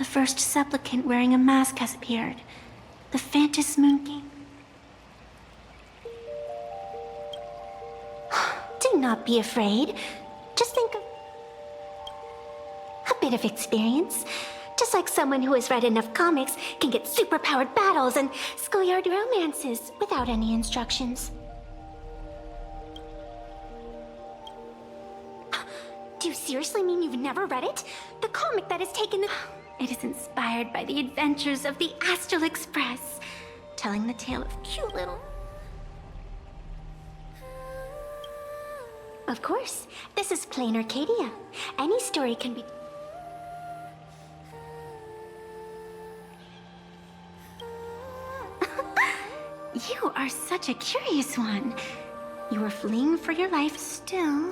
The first supplicant wearing a mask has appeared. The Phantasmoon Game. Do not be afraid. Just think of a bit of experience. Just like someone who has read enough comics can get superpowered battles and schoolyard romances without any instructions. Do you seriously mean you've never read it? The comic that has taken the... It is inspired by the adventures of the Astral Express, telling the tale of cute little... Of course, this is plain Arcadia. Any story can be... You are such a curious one. You were fleeing for your life still.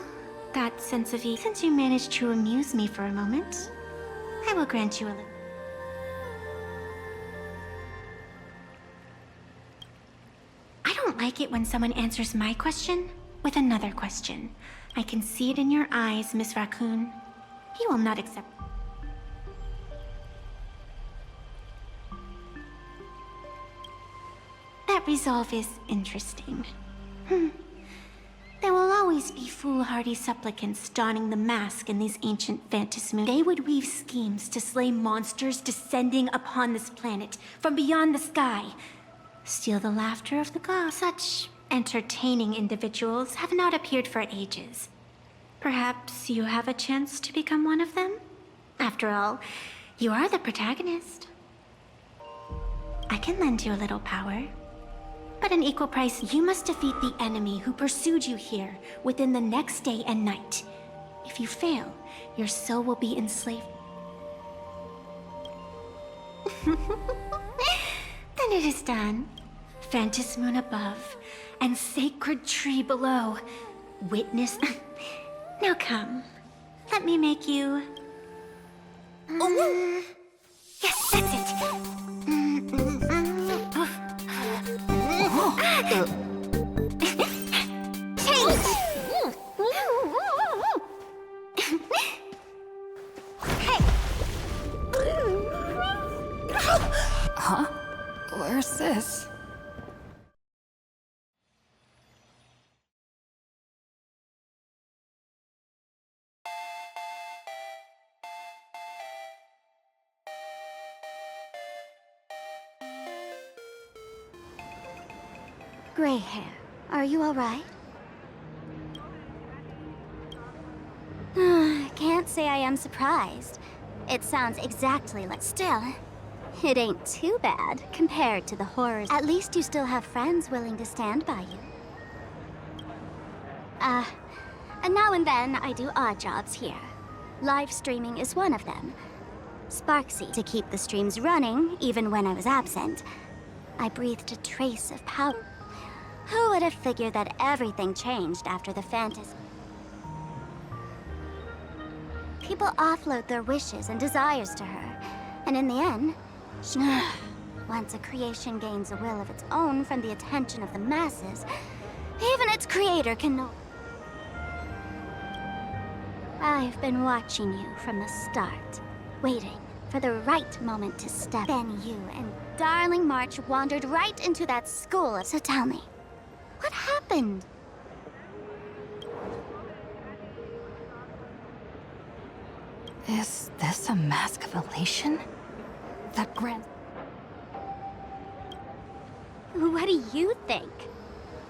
That sense of ease. Since you managed to amuse me for a moment, I will grant you a little. I don't like it when someone answers my question with another question. I can see it in your eyes, Miss Raccoon. You will not accept. That resolve is interesting. There will always be foolhardy supplicants donning the mask in these ancient phantasmoons. They would weave schemes to slay monsters descending upon this planet from beyond the sky. Steal the laughter of the gods. Such entertaining individuals have not appeared for ages. Perhaps you have a chance to become one of them? After all, you are the protagonist. I can lend you a little power. But an equal price, you must defeat the enemy who pursued you here within the next day and night. If you fail, your soul will be enslaved. Then it is done. Phantasmoon above, and sacred tree below. Witness... Now come, let me make you... Yes, that's it! Huh? Where's this? Gray hair, are you all right? Can't say I am surprised. It sounds exactly like... Still, it ain't too bad compared to the horrors. At least you still have friends willing to stand by you. And now and then I do odd jobs here. Live streaming is one of them. Sparksy to keep the streams running, even when I was absent. I breathed a trace of power. Who would have figured that everything changed after the fantasy? People offload their wishes and desires to her, and in the end, once a creation gains a will of its own from the attention of the masses, even its creator can know. I've been watching you from the start, waiting for the right moment to step. Then you and Darling March wandered right into that school. So tell me, what happened? Is this a mask of elation? That grand... What do you think?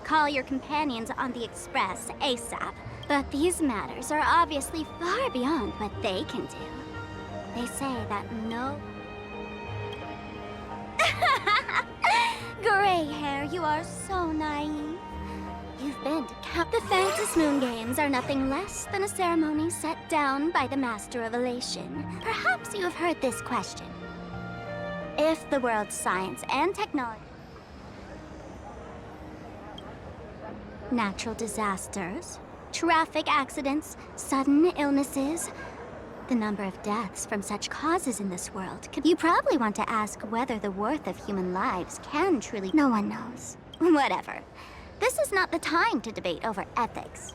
Call your companions on the Express ASAP. But these matters are obviously far beyond what they can do. They say that no... Gray hair, you are so naive. You've been to the Phantasmoon Games are nothing less than a ceremony set down by the Master of Elation. Perhaps you have heard this question. If the world's science and technology... Natural disasters, traffic accidents, sudden illnesses... The number of deaths from such causes in this world could... You probably want to ask whether the worth of human lives can truly... No one knows. Whatever. This is not the time to debate over ethics.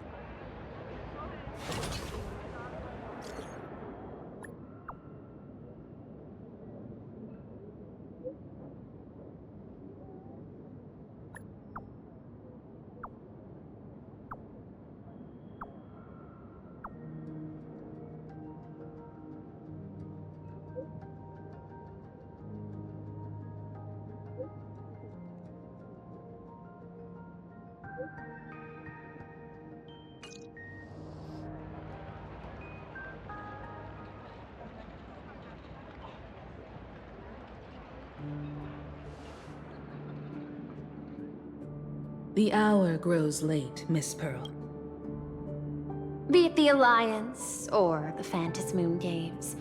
The hour grows late, Miss Pearl. Be it the Alliance or the Phantasmoon Games.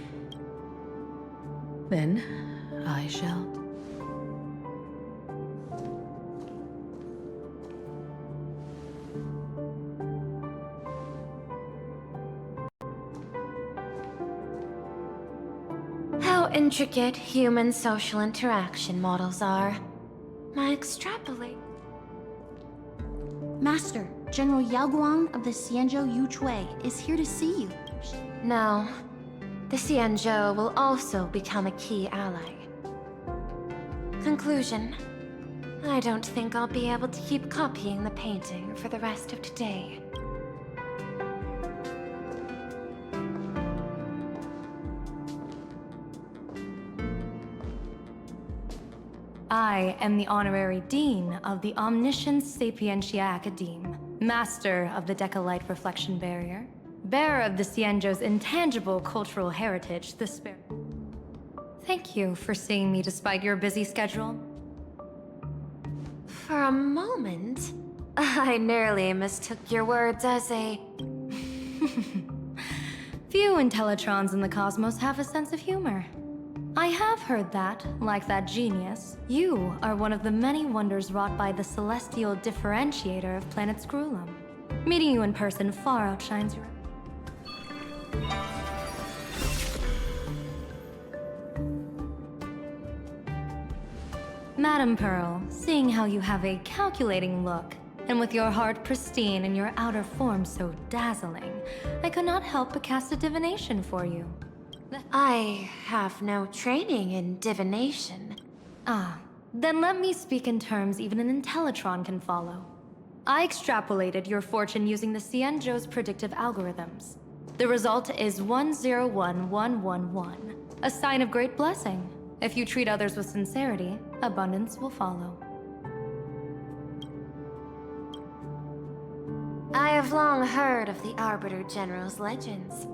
Then, I shall. How intricate human social interaction models are. I extrapolate. Master, General Yao Guang of the Xianzhou Yuchui is here to see you. No. The Xianzhou will also become a key ally. Conclusion. I don't think I'll be able to keep copying the painting for the rest of today. I am the Honorary Dean of the Omniscience Sapientia Academe, Master of the Decalite Reflection Barrier, bearer of the Xianzhou's intangible cultural heritage, the Spirit. Thank you for seeing me despite your busy schedule. For a moment, I nearly mistook your words as a... Few Intellitrons in the cosmos have a sense of humor. I have heard that, like that genius, you are one of the many wonders wrought by the celestial differentiator of planet Screwlum. Meeting you in person far outshines your... Madam Pearl, seeing how you have a calculating look, and with your heart pristine and your outer form so dazzling, I could not help but cast a divination for you. I have no training in divination. Ah, then let me speak in terms even an Intellitron can follow. I extrapolated your fortune using the Xianzhou's predictive algorithms. The result is 101111, a sign of great blessing. If you treat others with sincerity, abundance will follow. I have long heard of the Arbiter General's legends.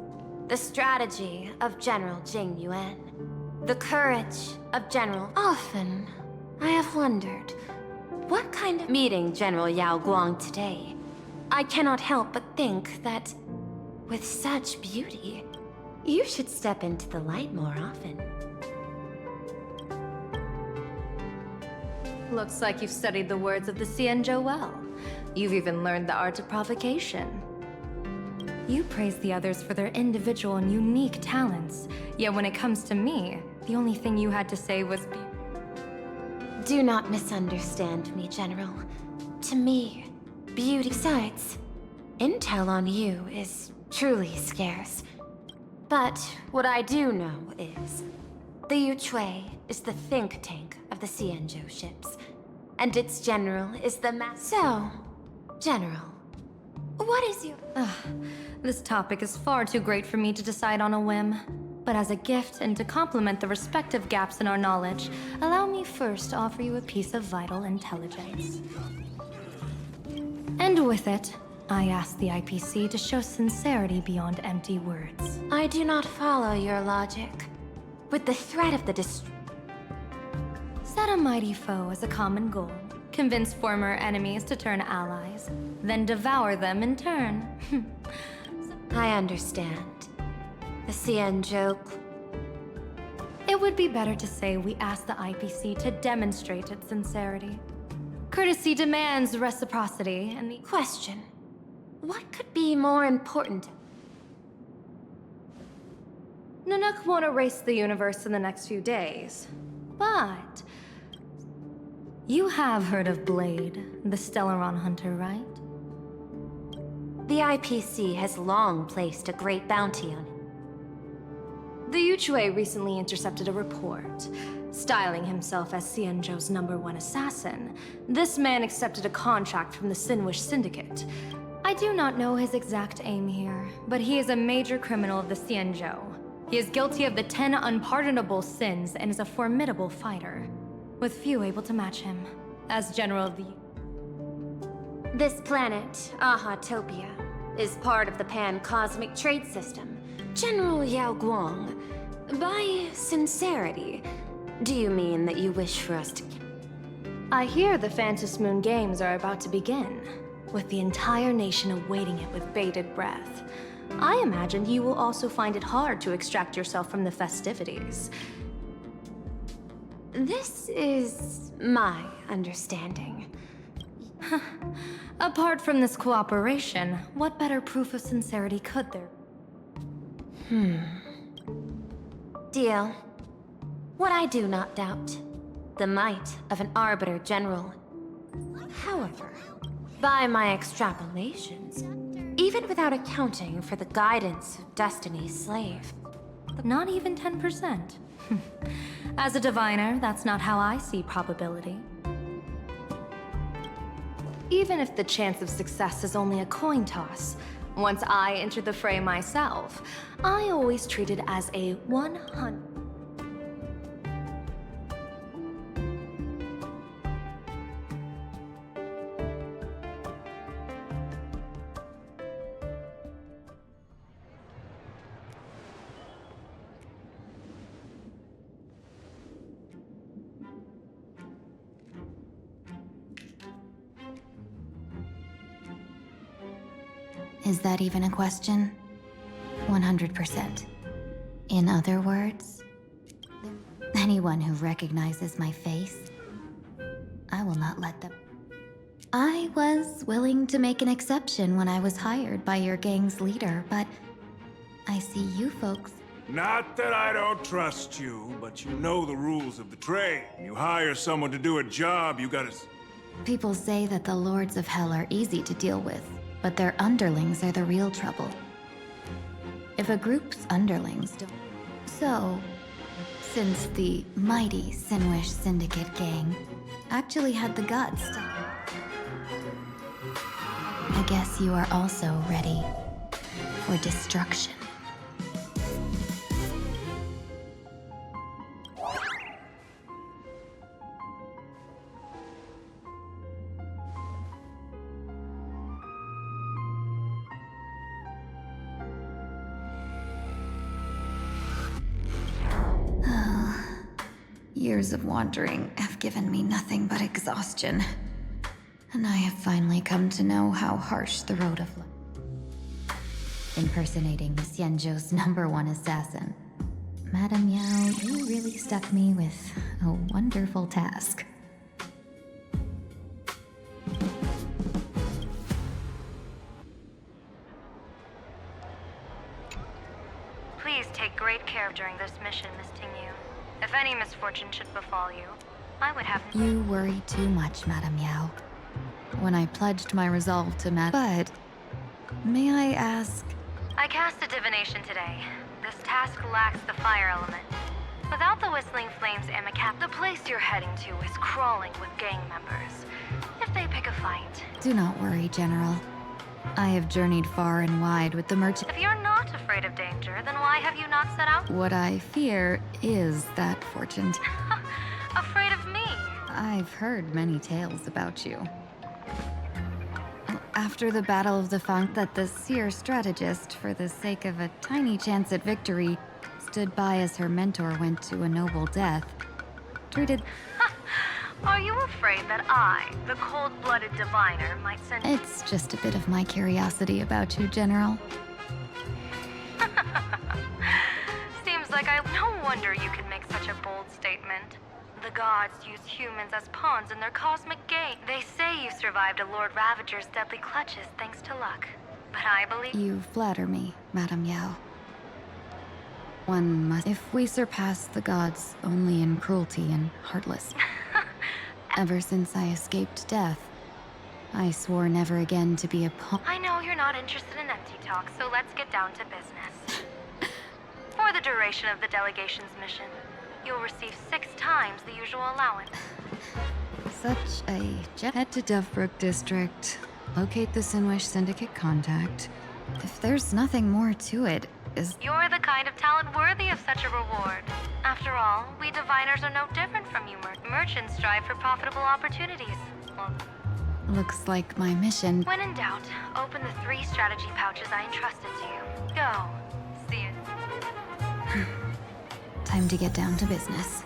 The strategy of General Jing Yuan. The courage of General... Often, I have wondered, what kind of meeting General Yao Guang today? I cannot help but think that, with such beauty, you should step into the light more often. Looks like you've studied the words of the Xianzhou well. You've even learned the art of provocation. You praise the others for their individual and unique talents, yet when it comes to me, the only thing you had to say was Do not misunderstand me, General. To me, beauty... Besides, intel on you is truly scarce. But what I do know is, the Yuchui is the think tank of the Xianzhou ships, and its general is the So, General, what is your... This topic is far too great for me to decide on a whim. But as a gift and to complement the respective gaps in our knowledge, allow me first to offer you a piece of vital intelligence. And with it, I ask the IPC to show sincerity beyond empty words. I do not follow your logic. With the threat of the Set a mighty foe as a common goal. Convince former enemies to turn allies. Then devour them in turn. I understand. The Xianzhou... It would be better to say we ask the IPC to demonstrate its sincerity. Courtesy demands reciprocity, and the... Question. What could be more important? Nanook won't erase the universe in the next few days. But... You have heard of Blade, the Stellaron hunter, right? The IPC has long placed a great bounty on it. The Yuchui recently intercepted a report. Styling himself as Xianzhou's #1 assassin, this man accepted a contract from the Sinwish Syndicate. I do not know his exact aim here, but he is a major criminal of the Xianzhou. He is guilty of the 10 unpardonable sins and is a formidable fighter, with few able to match him. As General of the... This planet, Ahatopia, is part of the pan-cosmic trade system. General Yao Guang, by sincerity, do you mean that you wish for us to... I hear the Phantom Moon Games are about to begin, with the entire nation awaiting it with bated breath. I imagine you will also find it hard to extract yourself from the festivities. This is my understanding. Apart from this cooperation, what better proof of sincerity could there? Deal. What I do not doubt, the might of an Arbiter General. However, by my extrapolations, even without accounting for the guidance of Destiny's slave, Not even 10%. As a diviner, that's not how I see probability. Even if the chance of success is only a coin toss, once I enter the fray myself, I always treat it as a 100. Is that even a question? 100%. In other words, anyone who recognizes my face, I will not let them. I was willing to make an exception when I was hired by your gang's leader, but I see you folks. Not that I don't trust you, but you know the rules of the trade. You hire someone to do a job, you gotta... People say that the Lords of Hell are easy to deal with, but their underlings are the real trouble. If a group's underlings don't... So, since the mighty Sinwish Syndicate gang actually had the guts to... I guess you are also ready for destruction. Years of wandering have given me nothing but exhaustion. And I have finally come to know how harsh the road of life. Impersonating Xianzhou's #1 assassin. Madame Yao, you really stuck me with a wonderful task. Please take great care during this mission, Miss Tingyu. If any misfortune should befall you, I would have... You worry too much, Madame Yao. When I pledged my resolve to But may I ask... I cast a divination today. This task lacks the fire element. Without the Whistling Flames Amicap, the place you're heading to is crawling with gang members. If they pick a fight... Do not worry, General. I have journeyed far and wide with the merchant... If you're not afraid of danger, then why have you not set out? What I fear is that fortune... Afraid of me? I've heard many tales about you. After the Battle of the Funk, that the seer strategist, for the sake of a tiny chance at victory, stood by as her mentor went to a noble death. Treated... Are you afraid that I, the cold-blooded diviner, might send... It's just a bit of my curiosity about you, General. Seems like no wonder you can make such a bold statement. The gods use humans as pawns in their cosmic game. They say you survived a Lord Ravager's deadly clutches thanks to luck. But I believe... You flatter me, Madame Yao. One must... If we surpass the gods only in cruelty and heartless... Ever since I escaped death, I swore never again to be a pawn. I know you're not interested in empty talk, so let's get down to business. For the duration of the delegation's mission, you'll receive 6 times the usual allowance. Such a head to Dovebrook District, locate the Sinwish Syndicate contact. If there's nothing more to it, is... You're the kind of talent worthy of such a reward. After all, we diviners are no different from you merchants strive for profitable opportunities. Well, looks like my mission... When in doubt, open the 3 strategy pouches I entrusted to you. Go. See you. Time to get down to business.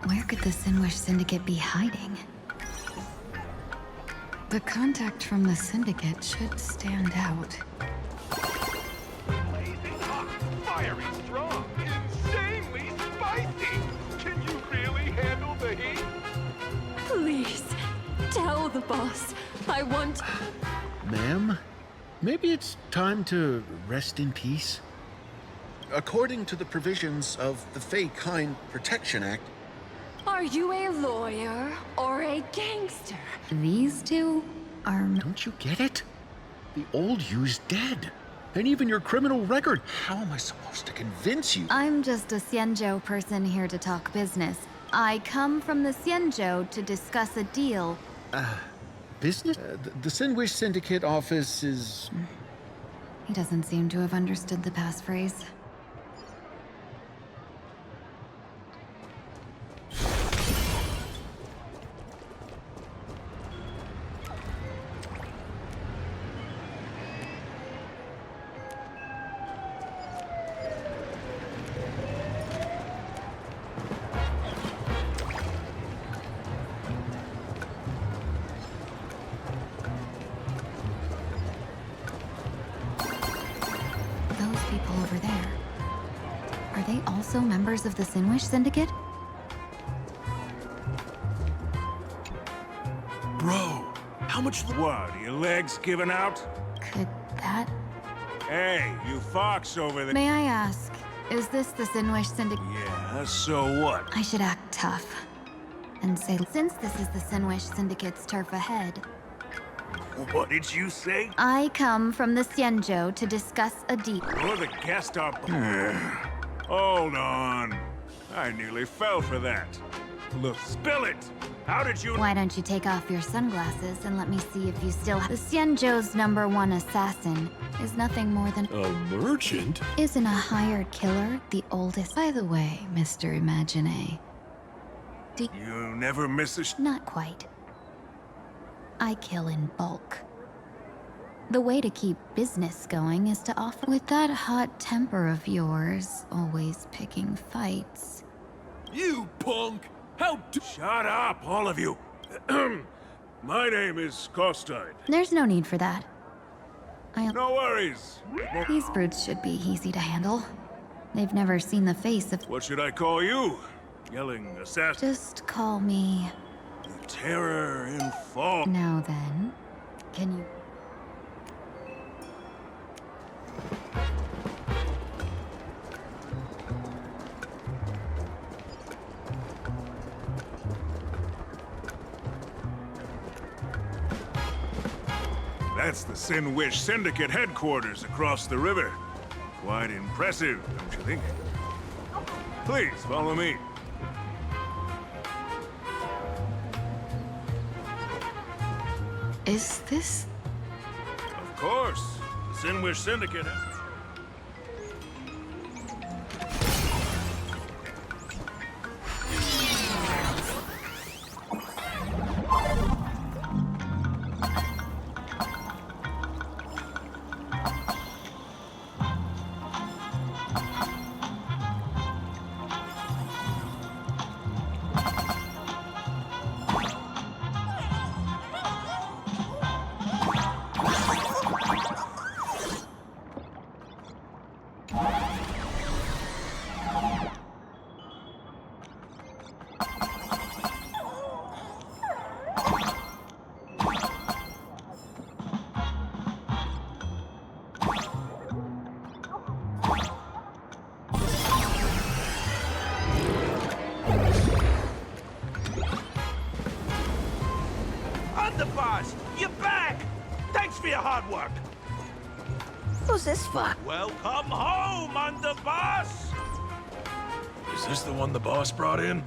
Where could the Sinwish Syndicate be hiding? The contact from the Syndicate should stand out. Blazing hot, fiery strong, insanely spicy! Can you really handle the heat? Please, tell the boss. I want... Ma'am, maybe it's time to rest in peace? According to the provisions of the Fey Kind Protection Act, Are you a lawyer or a gangster? These two are... don't you get it? The old you's dead. And even your criminal record. How am I supposed to convince you? I'm just a Xianzhou person here to talk business. I come from the Xianzhou to discuss a deal. Business? The Sinwish Syndicate office is... He doesn't seem to have understood the passphrase. Those people over there. Are they also members of the Sinwish Syndicate? Bro, how much... What, are your legs giving out? Could that... Hey, you fox over there. May I ask, is this the Sinwish Syndicate? Yeah, so what? I should act tough. And say, since this is the Sinwish Syndicate's turf ahead, What did you say? I come from the Xianzhou to discuss a deal. You're the guest of... Hold on. I nearly fell for that. Look, spill it! How did you... Why don't you take off your sunglasses and let me see if you still have... The Xianzhou's #1 assassin is nothing more than... A merchant? Isn't a hired killer the oldest? By the way, Mr. Imagine. You never miss a... Not quite. I kill in bulk. The way to keep business going is to offer... With that hot temper of yours, always picking fights. You punk! How Shut up, all of you! My name is Costine. There's no need for that. No worries. These brutes should be easy to handle. They've never seen the face of... What should I call you? Yelling assassin. Just call me... Terror in fall. Now then, can you... That's the Sinwish Syndicate headquarters across the river. Quite impressive, don't you think? Please, follow me. Is this... Of course. The Sinwish Syndicate... Underboss, you're back! Thanks for your hard work. Who's this for? Welcome home, Underboss! Is this the one the boss brought in?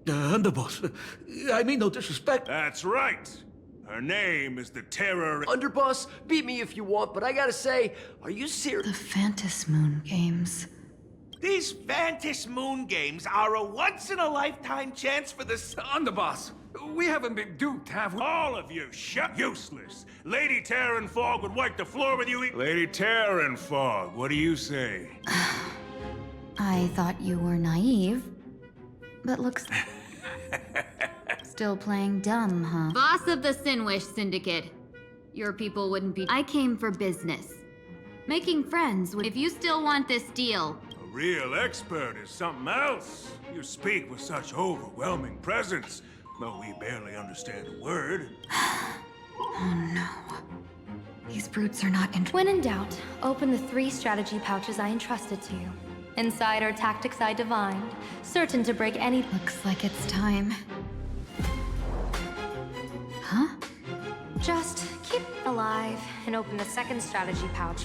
Underboss, I mean no disrespect. That's right. Her name is the Terror... Underboss, beat me if you want, but I gotta say, are you serious? The Phantasmoon games. These Vantis Moon games are a once-in-a-lifetime chance for the Underboss, we haven't been duped, have we? All of you, shut useless. Lady Terran Fog would wipe the floor with you. Lady Terran Fog, what do you say? I thought you were naive, but looks... Still playing dumb, huh? Boss of the Sinwish Syndicate. Your people wouldn't be... I came for business. Making friends with... If you still want this deal... A real expert is something else. You speak with such overwhelming presence, though we barely understand a word. Oh no. These brutes are not When in doubt, open the 3 strategy pouches I entrusted to you. Inside are tactics I divined, certain to break any... Looks like it's time. Huh? Just keep alive and open the 2nd strategy pouch.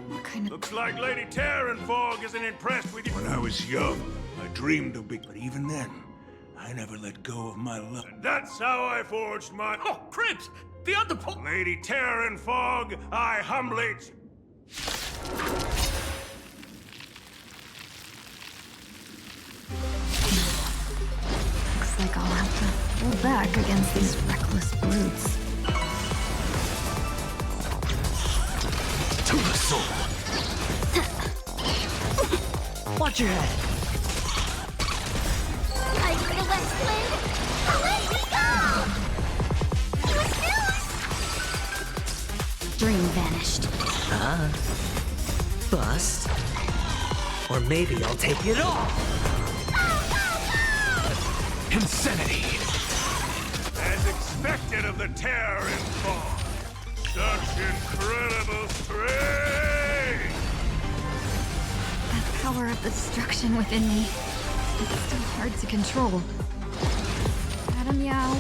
What kind of... Looks like Lady Terran Fog isn't impressed with you. When I was young, I dreamed of big, but even then, I never let go of my love. And that's how I forged my... Oh, Prince! The underpo... Lady Terran Fog, I humbly... Looks like I'll have to pull back against these reckless brutes. To the soul! Watch your head! I for the West Wind! Let me go! Refuse! Dream vanished. Bust. Or maybe I'll take it all! Insanity! As expected of the Terran Fog. Such incredible strength! That power of the destruction within me. It's still hard to control. Madam Yao,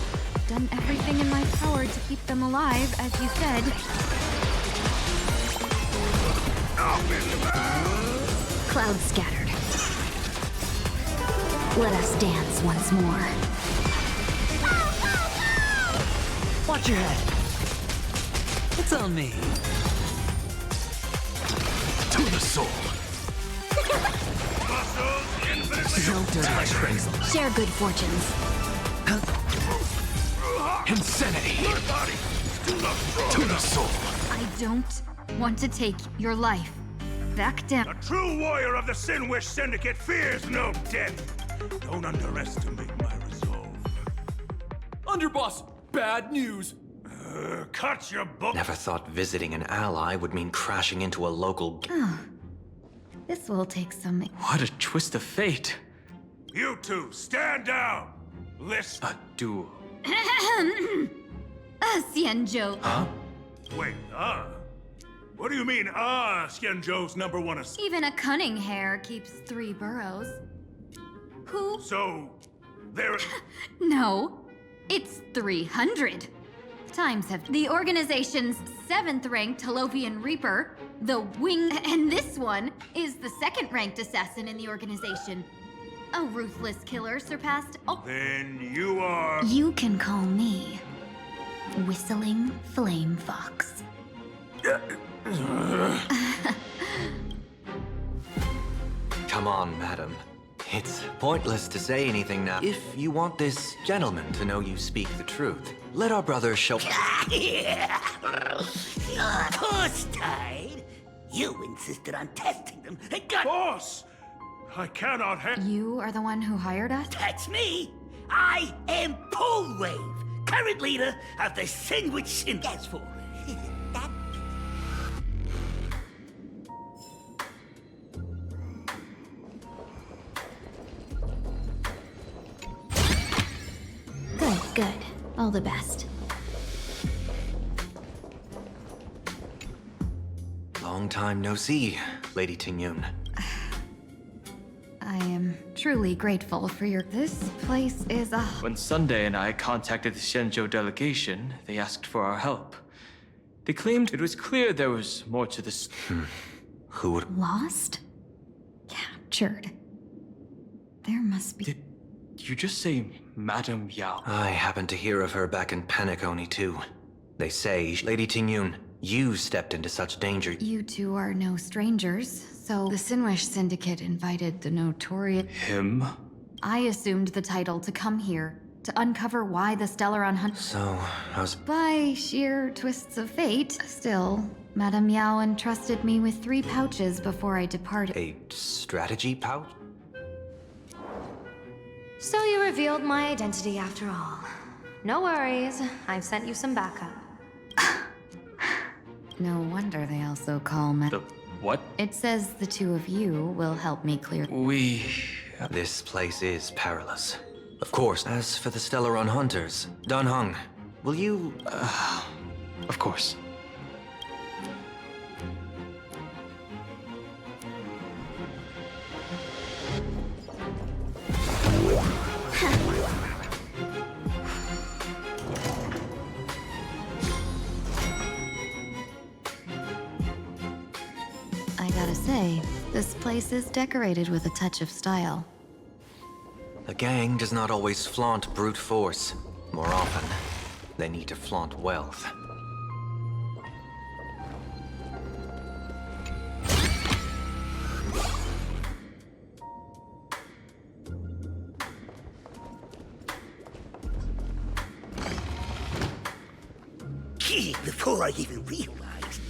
done everything in my power to keep them alive, as you said. Clouds scattered. Let us dance once more. Watch your head! It's on me. To the soul! No dirty crazy. Share good fortunes. Insanity! To the soul! I don't want to take your life. Back down. A true warrior of the Sinwish Syndicate fears no death. Don't underestimate my resolve. Underboss, bad news! Cut your book. Never thought visiting an ally would mean crashing into a local... This will take some... What a twist of fate. You two, stand down. Listen. A duel. Xianzhou. Huh? Wait, What do you mean, Xianzhou's #1 Even a cunning hare keeps 3 burrows. Who? So, there... No, it's 300. Times have... The organization's 7th-ranked Holovian Reaper, the Wing... And this one is the 2nd-ranked assassin in the organization. A ruthless killer surpassed... Oh. Then you are... You can call me... Whistling Flame Fox. Come on, madam. It's pointless to say anything now. If you want this gentleman to know you speak the truth, let our brother show... Course, Tide. You insisted on testing them and got... Boss! I cannot have... You are the one who hired us? That's me. I am Polewave, current leader of the Sinwish Syndicate. As for that... Good, good. All the best. Long time no see, Lady Tingyun. I am truly grateful for your... This place is a... When Sunday and I contacted the Xianzhou delegation, they asked for our help. They claimed it was clear there was more to this... Who would... Lost? Captured. There must be... Did you just say Madame Yao? I happened to hear of her back in Penacony, too. They say Lady Tingyun, You stepped into such danger. You two are no strangers, so the Sinwish Syndicate invited the notorious... Him? I assumed the title to come here, to uncover why the Stellaron Hunt... So, how's... By sheer twists of fate, still, Madame Yao entrusted me with 3 pouches before I departed. A strategy pouch? So you revealed my identity after all. No worries, I've sent you some backup. No wonder they also call me... The what? It says the 2 of you will help me clear... We... This place is perilous. Of course. As for the Stellaron Hunters, Dan Heng, will you... Of course. I gotta say, this place is decorated with a touch of style. A gang does not always flaunt brute force. More often, they need to flaunt wealth. Before I even realized,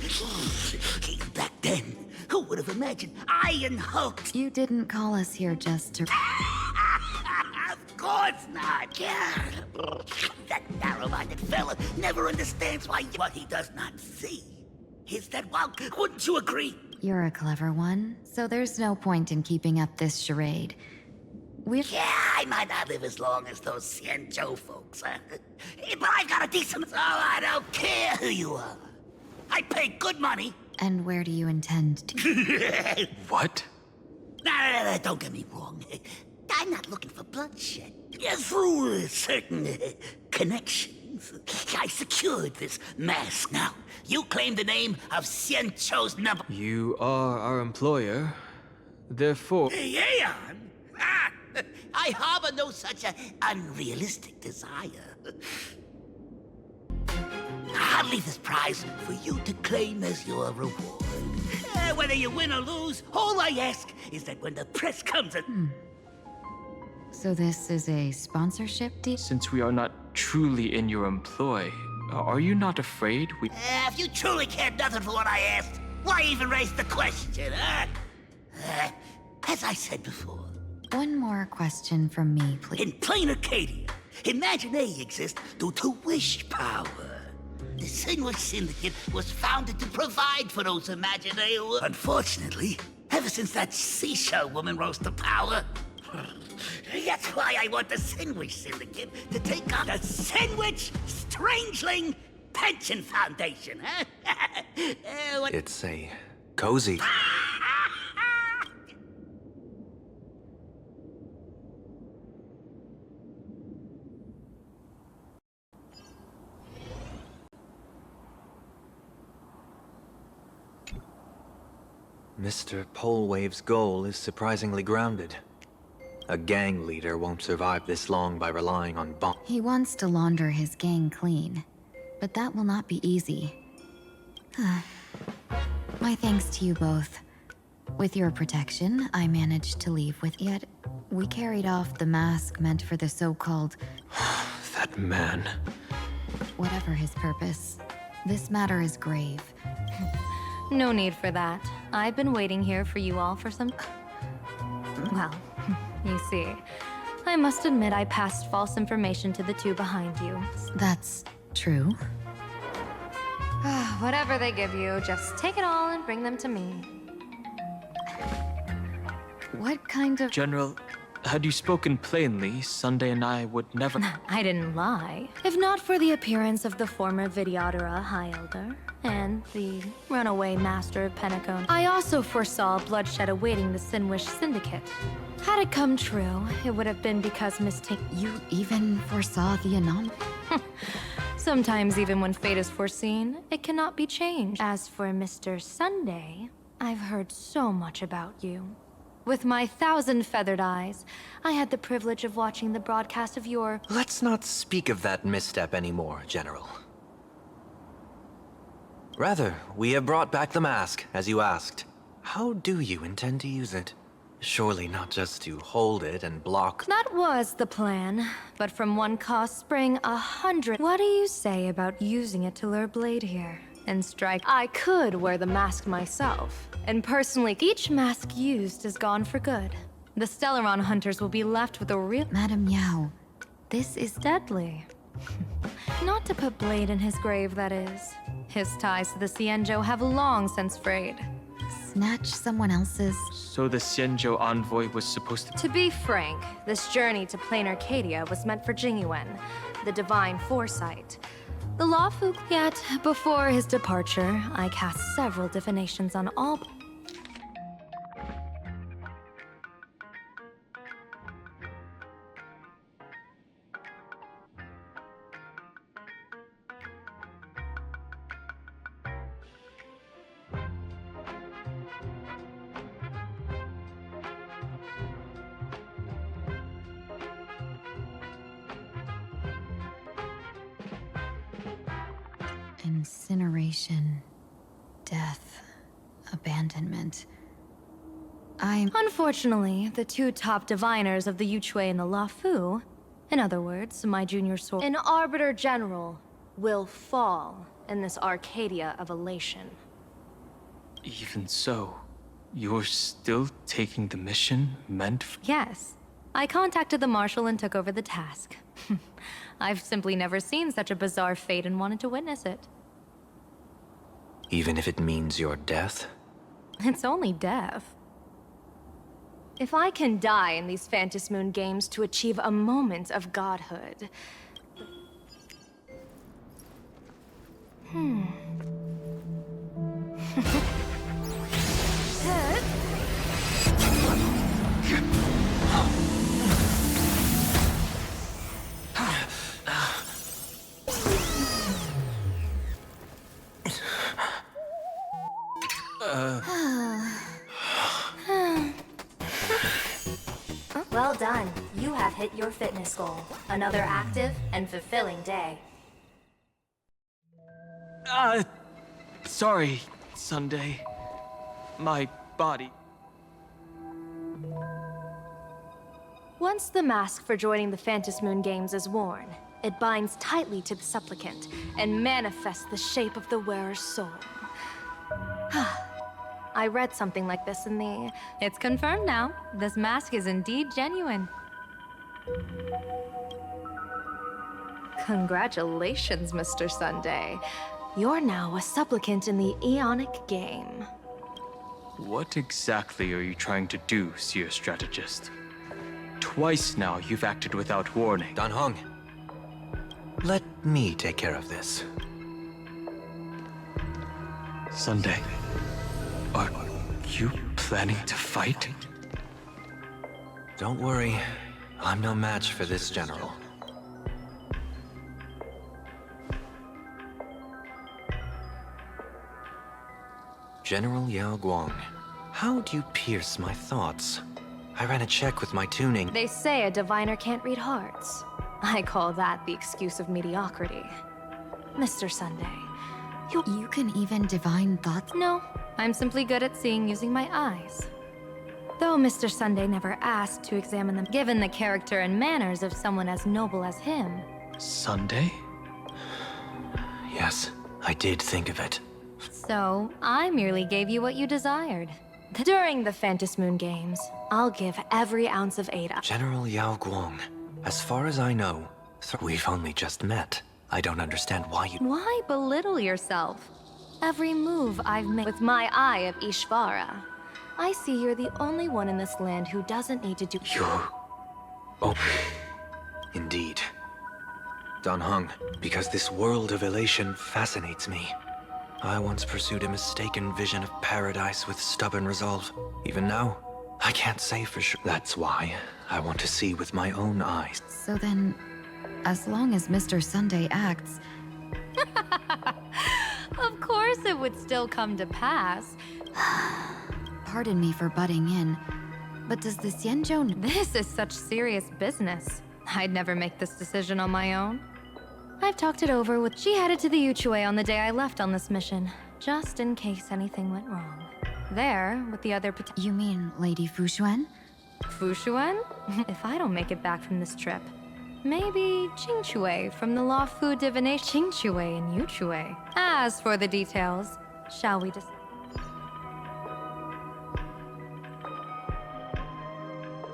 back then, who would have imagined Iron Hulk? You didn't call us here just to... Of course not. That narrow-minded fella never understands what he does not see is that, well, wouldn't you agree? You're a clever one, so there's no point in keeping up this charade. Yeah, I might not live as long as those Xianzhou folks, but I've got a decent... Oh, I don't care who you are. I pay good money. And where do you intend to... What? No, don't get me wrong. I'm not looking for bloodshed. Through certain connections, I secured this mask. Now, you claim the name of Xianzhou's number... You are our employer. Therefore... Aeon? I harbor no such unrealistic desire. I'll leave this prize for you to claim as your reward. Whether you win or lose, all I ask is that when the press comes in... So this is a sponsorship deal? Since we are not truly in your employ, are you not afraid we... If you truly cared nothing for what I asked, why even raise the question, huh? As I said before... One more question from me, please. In plain Arcadia, imagine they exist due to wish power. The Sinwish Syndicate was founded to provide for those imaginary... Unfortunately, ever since that seashell woman rose to power... That's why I want the Sinwish Syndicate to take on the Sinwish Strangeling Pension Foundation, huh? It's a cozy... Mr. Polewave's goal is surprisingly grounded. A gang leader won't survive this long by relying on bomb. He wants to launder his gang clean, but that will not be easy. My thanks to you both. With your protection, I managed to leave with... Yet, we carried off the mask meant for the so-called... That man... Whatever his purpose, this matter is grave. No need for that. I've been waiting here for you all for some... Well, you see, I must admit I passed false information to the 2 behind you. That's true. Whatever they give you, just take it all and bring them to me. What kind of... General, had you spoken plainly, Sunday and I would never... I didn't lie. If not for the appearance of the former Vidyadhara High Elder and the runaway Master of Penacone, I also foresaw bloodshed awaiting the Sinwish Syndicate. Had it come true, it would have been because You even foresaw the anomaly? Sometimes even when fate is foreseen, it cannot be changed. As for Mr. Sunday, I've heard so much about you. With my 1,000 feathered eyes, I had the privilege of watching the broadcast of your... Let's not speak of that misstep anymore, General. Rather, we have brought back the mask, as you asked. How do you intend to use it? Surely not just to hold it and block. That was the plan, but from one cost spring 100. What do you say about using it to lure Blade here and strike? I could wear the mask myself, and personally, each mask used is gone for good. The Stellaron hunters will be left with a real— Madam Yao, this is deadly. Not to put Blade in his grave, that is. His ties to the Xianzhou have long since frayed. Snatch someone else's. So the Xianzhou envoy was supposed to— To be frank, this journey to plain Arcadia was meant for Jingyuan, the divine foresight. The Lawfu. Yet, before his departure, I cast several divinations on all— Incineration, death, abandonment. Unfortunately, the two top diviners of the Yuchui and the Lawfu, in other words, my junior sword, an Arbiter General, will fall in this Arcadia of elation. Even so, you're still taking the mission meant for— Yes. I contacted the Marshal and took over the task. I've simply never seen such a bizarre fate and wanted to witness it. Even if it means your death? It's only death. If I can die in these Phantasmoon games to achieve a moment of godhood... Well done. You have hit your fitness goal. Another active and fulfilling day. Sorry, Sunday. My body. Once the mask for joining the Phantasmoon games is worn, it binds tightly to the supplicant and manifests the shape of the wearer's soul. I read something like this in the... It's confirmed now. This mask is indeed genuine. Congratulations, Mr. Sunday. You're now a supplicant in the Aeonic game. What exactly are you trying to do, Seer Strategist? Twice now you've acted without warning. Dan Heng, let me take care of this. Sunday, are you planning to fight? Don't worry, I'm no match for this general. General Yao Guang, how do you pierce my thoughts? I ran a check with my tuning. They say a diviner can't read hearts. I call that the excuse of mediocrity. Mr. Sunday, You can even divine thoughts? No, I'm simply good at seeing using my eyes. Though Mr. Sunday never asked to examine them, given the character and manners of someone as noble as him. Sunday? Yes, I did think of it. So, I merely gave you what you desired. During the Phantasmoon games, I'll give every ounce of aid. General Yao Guang, as far as I know, we've only just met. I don't understand why you— Why belittle yourself? Every move I've made with my eye of Ishvara. I see you're the only one in this land who doesn't need to do— You're... Oh, indeed. Dan Heng, because this world of elation fascinates me. I once pursued a mistaken vision of paradise with stubborn resolve. Even now, I can't say for sure. That's why I want to see with my own eyes. So then, as long as Mr. Sunday acts... Of course it would still come to pass. Pardon me for butting in, but does the Xianzhou... This is such serious business. I'd never make this decision on my own. I've talked it over with... She headed to the Yuchue on the day I left on this mission, just in case anything went wrong. There, with the other... You mean Lady Fushuan? Fushuan? If I don't make it back from this trip, maybe Qingchue from the Law Fu Divination... Qingchue and Yuchue. As for the details, shall we just...